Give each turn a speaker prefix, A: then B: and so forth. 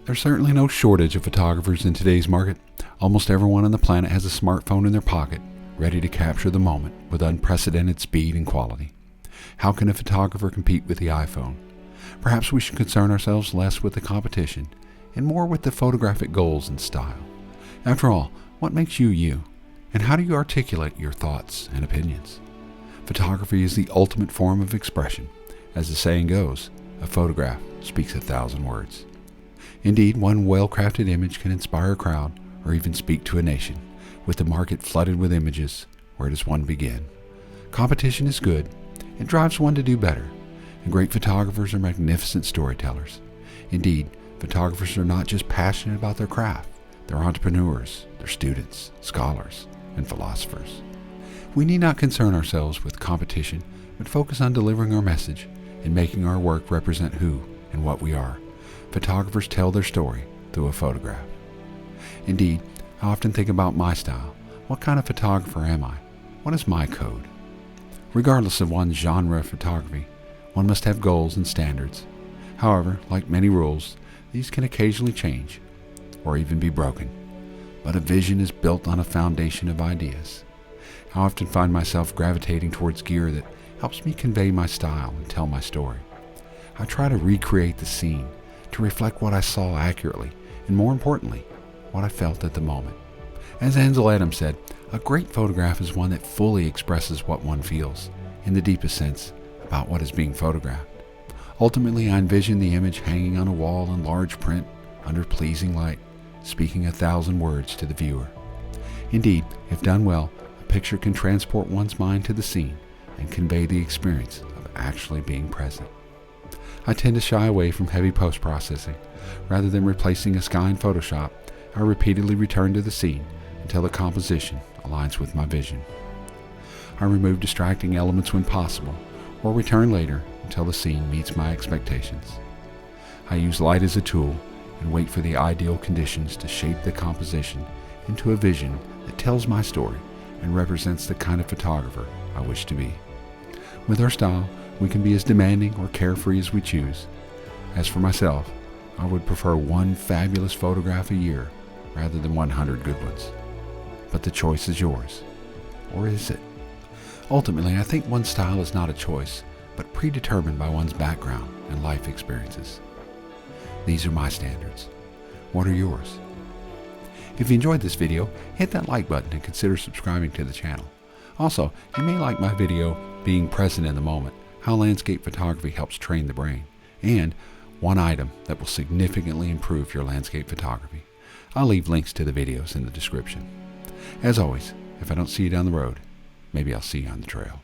A: There's certainly no shortage of photographers in today's market. Almost everyone on the planet has a smartphone in their pocket, ready to capture the moment with unprecedented speed and quality. How can a photographer compete with the iPhone? Perhaps we should concern ourselves less with the competition and more with the photographic goals and style. After all, what makes you you? And how do you articulate your thoughts and opinions? Photography is the ultimate form of expression. As the saying goes, a photograph speaks 1,000 words. Indeed, one well-crafted image can inspire a crowd or even speak to a nation. With the market flooded with images, where does one begin? Competition is good. It drives one to do better. And great photographers are magnificent storytellers. Indeed, photographers are not just passionate about their craft. They're entrepreneurs, they're students, scholars, and philosophers. We need not concern ourselves with competition, but focus on delivering our message and making our work represent who and what we are. Photographers tell their story through a photograph. Indeed, I often think about my style. What kind of photographer am I? What is my code? Regardless of one's genre of photography, one must have goals and standards. However, like many rules, these can occasionally change or even be broken. But a vision is built on a foundation of ideas. I often find myself gravitating towards gear that helps me convey my style and tell my story. I try to recreate the scene, to reflect what I saw accurately, and more importantly, what I felt at the moment. As Ansel Adams said, a great photograph is one that fully expresses what one feels, in the deepest sense, about what is being photographed. Ultimately, I envision the image hanging on a wall in large print, under pleasing light, speaking 1,000 words to the viewer. Indeed, if done well, a picture can transport one's mind to the scene and convey the experience of actually being present. I tend to shy away from heavy post-processing. Rather than replacing a sky in Photoshop, I repeatedly return to the scene until the composition aligns with my vision. I remove distracting elements when possible, or return later until the scene meets my expectations. I use light as a tool and wait for the ideal conditions to shape the composition into a vision that tells my story and represents the kind of photographer I wish to be. With our style, we can be as demanding or carefree as we choose. As for myself, I would prefer one fabulous photograph a year rather than 100 good ones. But the choice is yours. Or is it? Ultimately, I think one's style is not a choice, but predetermined by one's background and life experiences. These are my standards. What are yours? If you enjoyed this video, hit that like button and consider subscribing to the channel. Also, you may like my video, Being Present in the Moment, how landscape photography helps train the brain, and one item that will significantly improve your landscape photography. I'll leave links to the videos in the description. As always, if I don't see you down the road, maybe I'll see you on the trail.